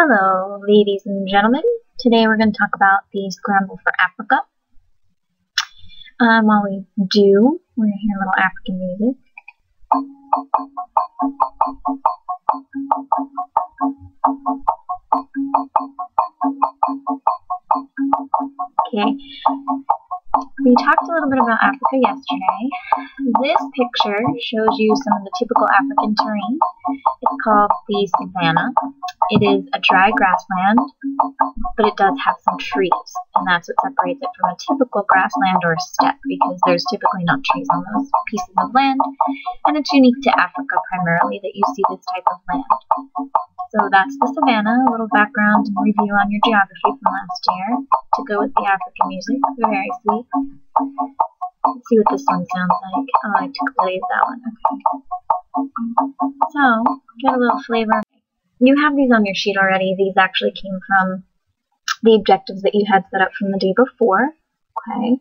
Hello, ladies and gentlemen. Today we're going to talk about the Scramble for Africa. While we do, we're going to hear a little African music. Okay, we talked a little bit about Africa yesterday. This picture shows you some of the typical African terrain. It's called the savanna. It is a dry grassland, but it does have some trees, and that's what separates it from a typical grassland or a steppe, because there's typically not trees on those pieces of land, and it's unique to Africa primarily that you see this type of land. So that's the savanna, a little background and review on your geography from last year to go with the African music. Very sweet. Let's see what this one sounds like. Oh, I took away that one. Okay. So, get a little flavor. You have these on your sheet already. These actually came from the objectives that you had set up from the day before. Okay.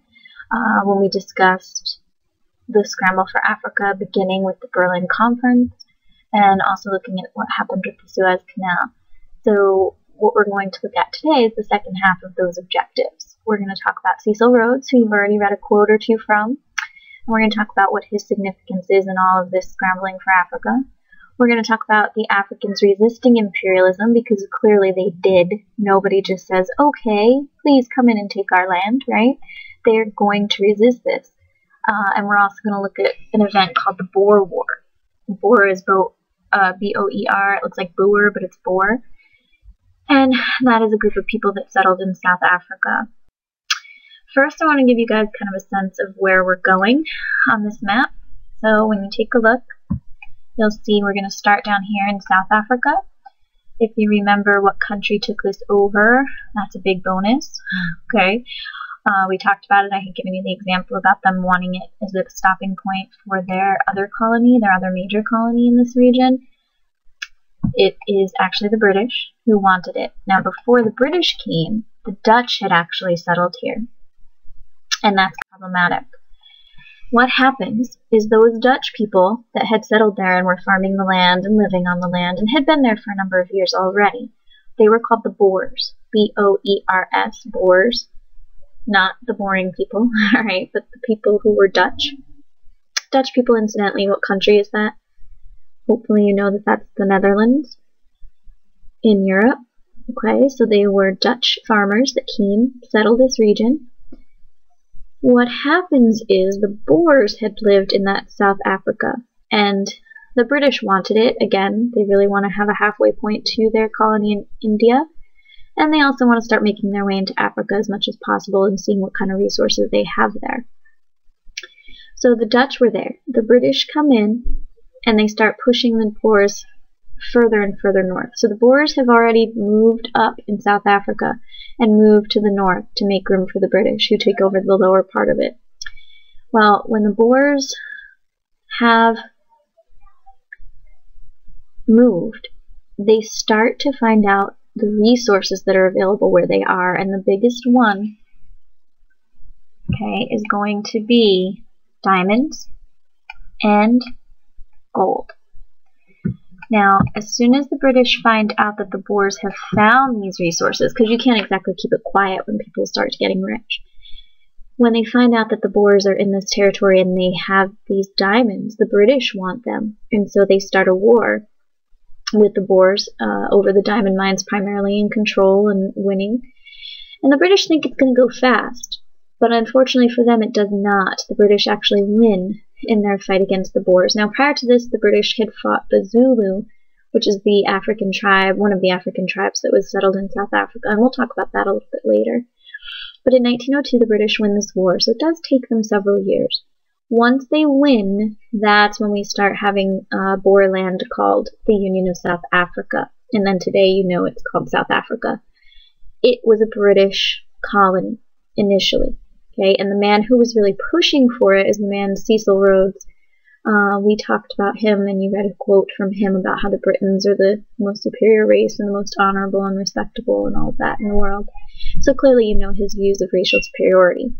When we discussed the Scramble for Africa, beginning with the Berlin Conference, and also looking at what happened with the Suez Canal. So what we're going to look at today is the second half of those objectives. We're going to talk about Cecil Rhodes, who you've already read a quote or two from. And we're going to talk about what his significance is in all of this scrambling for Africa. We're going to talk about the Africans resisting imperialism, because clearly they did. Nobody just says, okay, please come in and take our land, right? They're going to resist this. And we're also going to look at an event called the Boer War. Boer is B-O-E-R. It looks like Boer, but it's Boer. And that is a group of people that settled in South Africa. First, I want to give you guys kind of a sense of where we're going on this map. So when you take a look, you'll see we're going to start down here in South Africa. If you remember what country took this over, that's a big bonus. Okay. We talked about it. I had given you the example about them wanting it as a stopping point for their other colony, their other major colony in this region. It is actually the British who wanted it. Now, before the British came, the Dutch had actually settled here, and that's problematic. What happens is those Dutch people that had settled there and were farming the land and living on the land and had been there for a number of years already, they were called the Boers, B-O-E-R-S, Boers. Not the boring people, alright, but the people who were Dutch. Dutch people, incidentally, what country is that? Hopefully you know that that's the Netherlands in Europe. Okay, so they were Dutch farmers that came, settled this region. What happens is the Boers had lived in that South Africa, and the British wanted it. Again, they really want to have a halfway point to their colony in India. And they also want to start making their way into Africa as much as possible and seeing what kind of resources they have there. So the Dutch were there. The British come in and they start pushing the Boers further and further north. So the Boers have already moved up in South Africa and moved to the north to make room for the British, who take over the lower part of it. Well, when the Boers have moved, they start to find out the resources that are available where they are, and the biggest one, okay, is going to be diamonds and gold. Now, as soon as the British find out that the Boers have found these resources, because you can't exactly keep it quiet when people start getting rich, when they find out that the Boers are in this territory and they have these diamonds, the British want them, and so they start a war with the Boers over the diamond mines, primarily in control and winning. And the British think it's going to go fast, but unfortunately for them it does not. The British actually win in their fight against the Boers. Now, prior to this, the British had fought the Zulu, which is the African tribe, one of the African tribes that was settled in South Africa, and we'll talk about that a little bit later. But in 1902, the British win this war, so it does take them several years. Once they win, that's when we start having Boer land called the Union of South Africa. And then today, you know, it's called South Africa. It was a British colony initially. Okay, and the man who was really pushing for it is the man Cecil Rhodes. We talked about him, and you read a quote from him about how the Britons are the most superior race and the most honorable and respectable and all of that in the world. So clearly you know his views of racial superiority.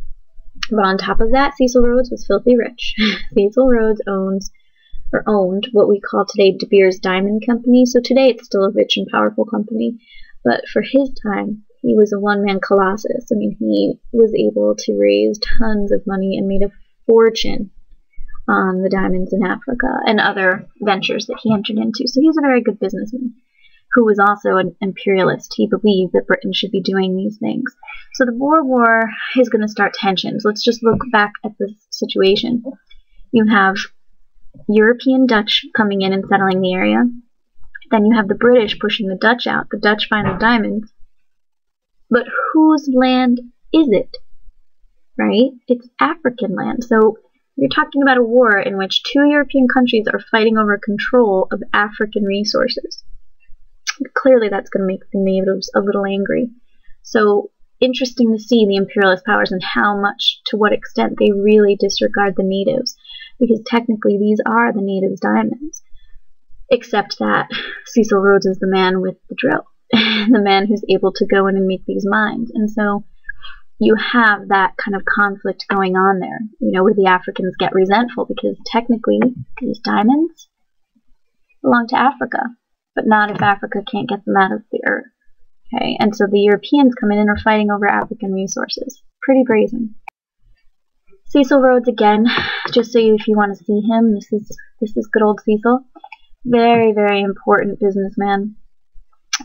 But on top of that, Cecil Rhodes was filthy rich. Cecil Rhodes owned what we call today De Beers Diamond Company. So today it's still a rich and powerful company. but for his time, he was a one-man colossus. I mean, he was able to raise tons of money and made a fortune on the diamonds in Africa and other ventures that he entered into. So he's a very good businessman who was also an imperialist. He believed that Britain should be doing these things. So the Boer War is going to start tensions. Let's just look back at this situation. You have European Dutch coming in and settling the area. Then you have the British pushing the Dutch out. The Dutch find the diamonds. But whose land is it? Right? It's African land. So you're talking about a war in which two European countries are fighting over control of African resources. Clearly that's going to make the natives a little angry. So interesting to see the imperialist powers and how much, to what extent they really disregard the natives. Because technically these are the natives' diamonds. Except that Cecil Rhodes is the man with the drill. The man who's able to go in and make these mines. And so you have that kind of conflict going on there, you know, where the Africans get resentful because technically these diamonds belong to Africa, but not if Africa can't get them out of the earth. Okay, and so the Europeans come in and are fighting over African resources. Pretty brazen. Cecil Rhodes again, just so if you want to see him, this is good old Cecil. Very, very important businessman,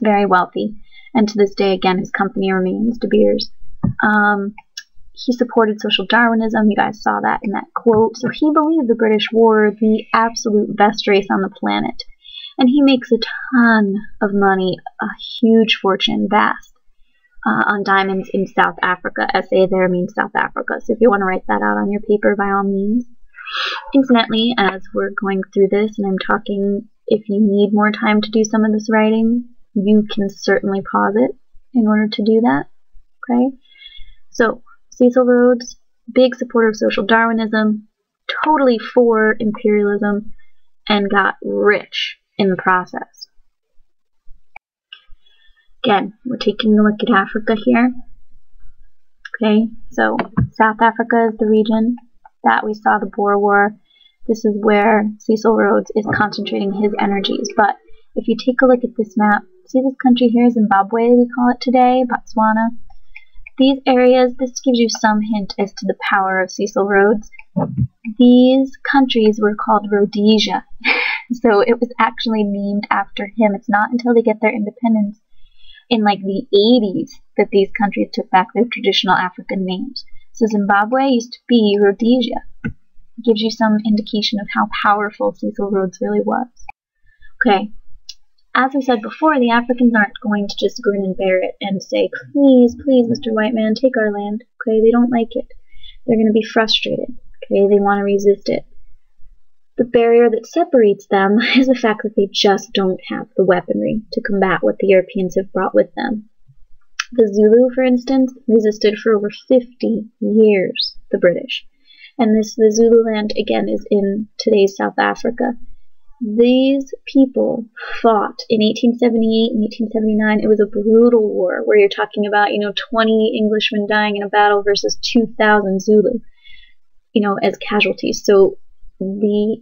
very wealthy, and to this day, again, his company remains, De Beers. He supported social Darwinism. You guys saw that in that quote. So he believed the British were the absolute best race on the planet. And he makes a ton of money, a huge fortune, vast, on diamonds in South Africa. SA there means South Africa. So if you want to write that out on your paper, by all means. Incidentally, as we're going through this, and I'm talking, if you need more time to do some of this writing, you can certainly pause it in order to do that. Okay? So, Cecil Rhodes, big supporter of social Darwinism, totally for imperialism, and got rich in the process. Again, we're taking a look at Africa here. Okay, so South Africa is the region that we saw the Boer War. This is where Cecil Rhodes is concentrating his energies. But if you take a look at this map, see this country here, Zimbabwe, we call it today, Botswana. These areas, this gives you some hint as to the power of Cecil Rhodes. These countries were called Rhodesia. So it was actually named after him. It's not until they get their independence in like the 80s that these countries took back their traditional African names. So Zimbabwe used to be Rhodesia. It gives you some indication of how powerful Cecil Rhodes really was. Okay. As I said before, the Africans aren't going to just grin and bear it and say, please, please, Mr. White Man, take our land. Okay, they don't like it. They're going to be frustrated. Okay, they want to resist it. The barrier that separates them is the fact that they just don't have the weaponry to combat what the Europeans have brought with them. The Zulu, for instance, resisted for over 50 years, the British. And the Zululand, again, is in today's South Africa. These people fought in 1878 and 1879. It was a brutal war where you're talking about, 20 Englishmen dying in a battle versus 2,000 Zulu, as casualties. So the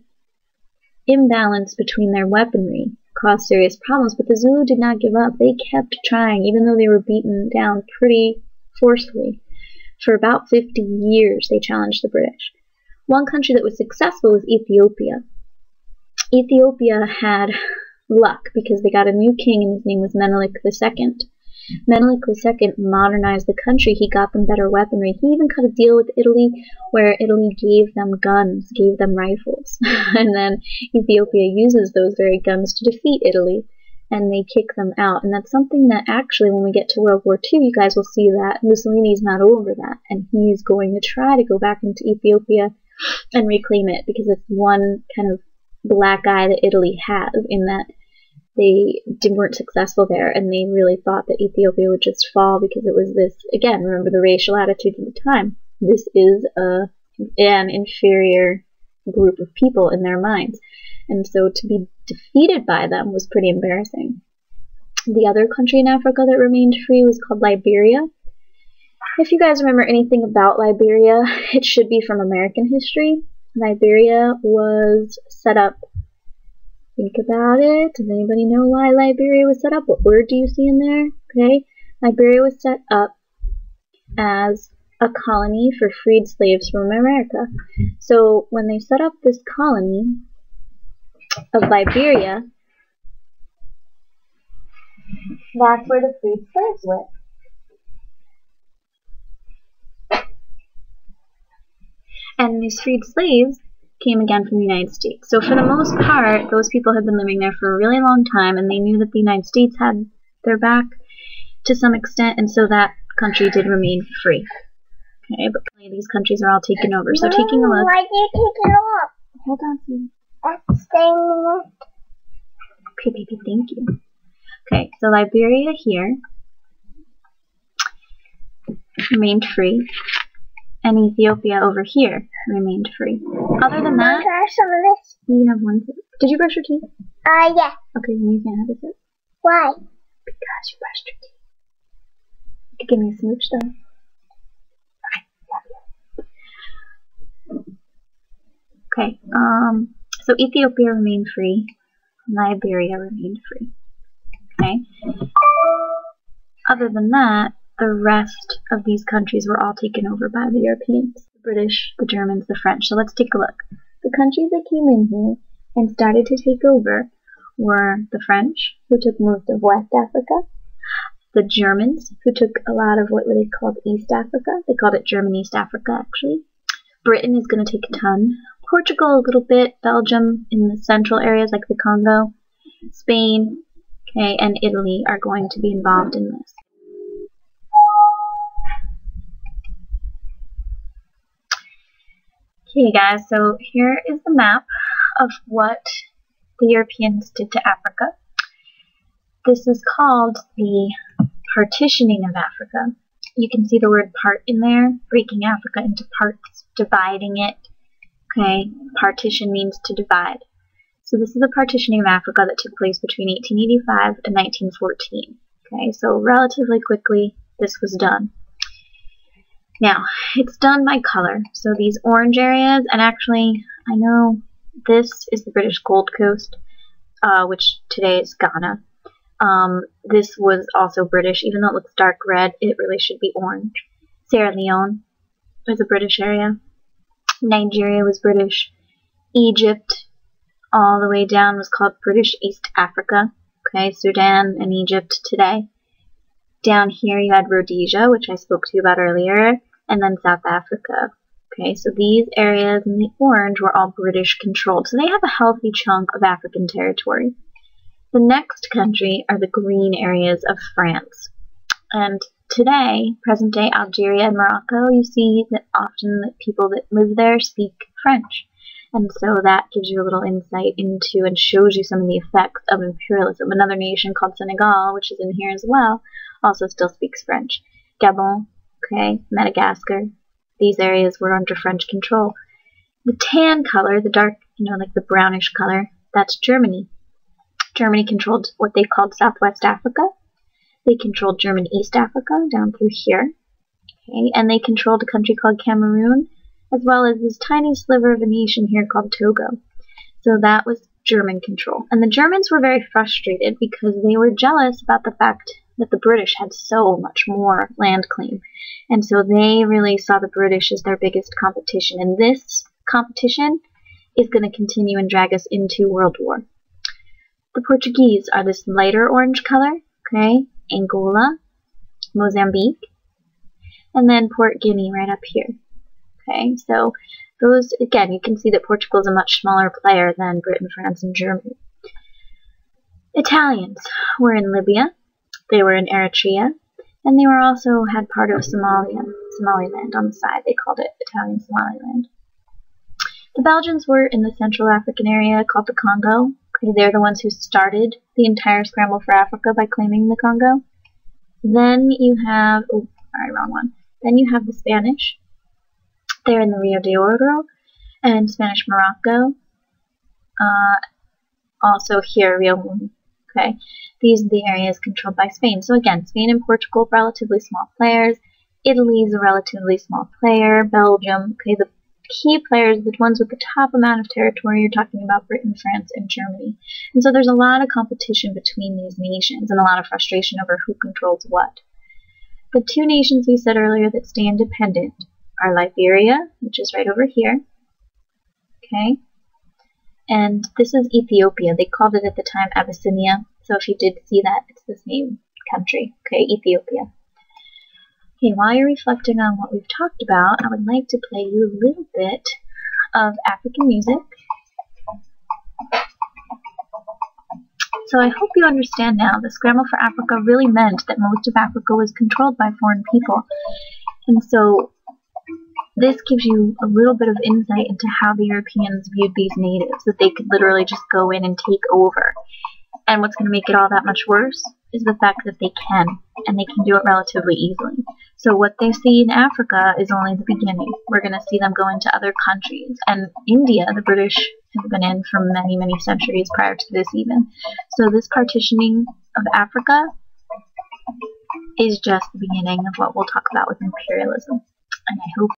imbalance between their weaponry caused serious problems, but the Zulu did not give up. They kept trying, even though they were beaten down pretty forcefully. For about 50 years, they challenged the British. One country that was successful was Ethiopia. Ethiopia had luck because they got a new king and his name was Menelik II. Menelik II modernized the country. He got them better weaponry. He even cut a deal with Italy where Italy gave them guns, gave them rifles. And then Ethiopia uses those very guns to defeat Italy and they kick them out. And that's something that actually when we get to World War II, you guys will see that Mussolini's not over that. And he's going to try to go back into Ethiopia and reclaim it because it's one kind of black eye that Italy has in that they weren't successful there, and they really thought that Ethiopia would just fall because it was this, again, remember the racial attitudes at the time. This is an inferior group of people in their minds. And so to be defeated by them was pretty embarrassing. The other country in Africa that remained free was called Liberia. If you guys remember anything about Liberia, it should be from American history. Liberia was set up, Think about it. Does anybody know why Liberia was set up? What word do you see in there? Okay, Liberia was set up as a colony for freed slaves from America. So when they set up this colony of Liberia, that's where the freed slaves went. And these freed slaves came again from the United States. So for the most part, those people had been living there for a really long time, and they knew that the United States had their back to some extent, and so that country did remain free. Okay, but these countries are all taken over. So taking a look. Why did you take it off? Hold on, please. That's staying in it. Okay, baby, thank you. Okay, so Liberia here remained free, and Ethiopia over here remained free. Other than that, Can I have some of this? you can have one sip. Did you brush your teeth? Yeah. Okay, then you can't have a sip. Why? Because you brushed your teeth. You could give me a smooch though. Okay, so Ethiopia remained free, Liberia remained free. Okay. Other than that, the rest of these countries were all taken over by the Europeans, the British, the Germans, the French. So let's take a look. The countries that came in here and started to take over were the French, who took most of West Africa, the Germans, who took a lot of what they called East Africa. They called it German East Africa, actually. Britain is going to take a ton. Portugal a little bit. Belgium in the central areas like the Congo. Spain, okay, and Italy are going to be involved in this. Okay guys, so here is the map of what the Europeans did to Africa. This is called the partitioning of Africa. You can see the word part in there, breaking Africa into parts, dividing it. Okay, partition means to divide. So this is the partitioning of Africa that took place between 1885 and 1914. Okay, so relatively quickly this was done. Now, it's done by color. So these orange areas, and actually, I know this is the British Gold Coast, which today is Ghana. This was also British. Even though it looks dark red, it really should be orange. Sierra Leone was a British area. Nigeria was British. Egypt, all the way down, was called British East Africa. Okay, Sudan and Egypt today. Down here you had Rhodesia, which I spoke to you about earlier, and then South Africa. Okay, so these areas in the orange were all British controlled. So they have a healthy chunk of African territory. The next country are the green areas of France. And today, present day Algeria and Morocco, you see that often the people that live there speak French. And so that gives you a little insight into and shows you some of the effects of imperialism. Another nation called Senegal, which is in here as well, also still speaks French. Gabon, okay, Madagascar, these areas were under French control. The tan color, the dark, like the brownish color, that's Germany. Germany controlled what they called Southwest Africa. They controlled German East Africa down through here. Okay, and they controlled a country called Cameroon, as well as this tiny sliver of a nation here called Togo. So that was German control. And the Germans were very frustrated because they were jealous about the fact that the British had so much more land claim. And so they really saw the British as their biggest competition. And this competition is going to continue and drag us into World War. The Portuguese are this lighter orange color, okay, Angola, Mozambique, and then Port Guinea right up here. Okay, so those, again, you can see that Portugal is a much smaller player than Britain, France, and Germany. Italians were in Libya, they were in Eritrea, and they were also had part of Somaliland on the side. They called it Italian Somaliland. The Belgians were in the Central African area called the Congo. Okay, they're the ones who started the entire scramble for Africa by claiming the Congo. Then you have, oh, sorry, wrong one. Then you have the Spanish. They're in the Rio de Oro and Spanish Morocco. Also here, Rio Muni. Okay, these are the areas controlled by Spain. So again, Spain and Portugal, relatively small players. Italy is a relatively small player. Belgium, okay, the key players, the ones with the top amount of territory, you're talking about Britain, France, and Germany. And so there's a lot of competition between these nations and a lot of frustration over who controls what. The two nations we said earlier that stay independent are Liberia, which is right over here, okay, and this is Ethiopia. They called it at the time Abyssinia, so if you did see that, it's the same country, okay, Ethiopia. Okay, while you're reflecting on what we've talked about, I would like to play you a little bit of African music. So I hope you understand now that Scramble for Africa really meant that most of Africa was controlled by foreign people. And so this gives you a little bit of insight into how the Europeans viewed these natives, that they could literally just go in and take over. And what's going to make it all that much worse is the fact that they can, and they can do it relatively easily. So what they see in Africa is only the beginning. We're going to see them go into other countries. And India, the British have been in for many, many centuries prior to this even. So this partitioning of Africa is just the beginning of what we'll talk about with imperialism. And I hope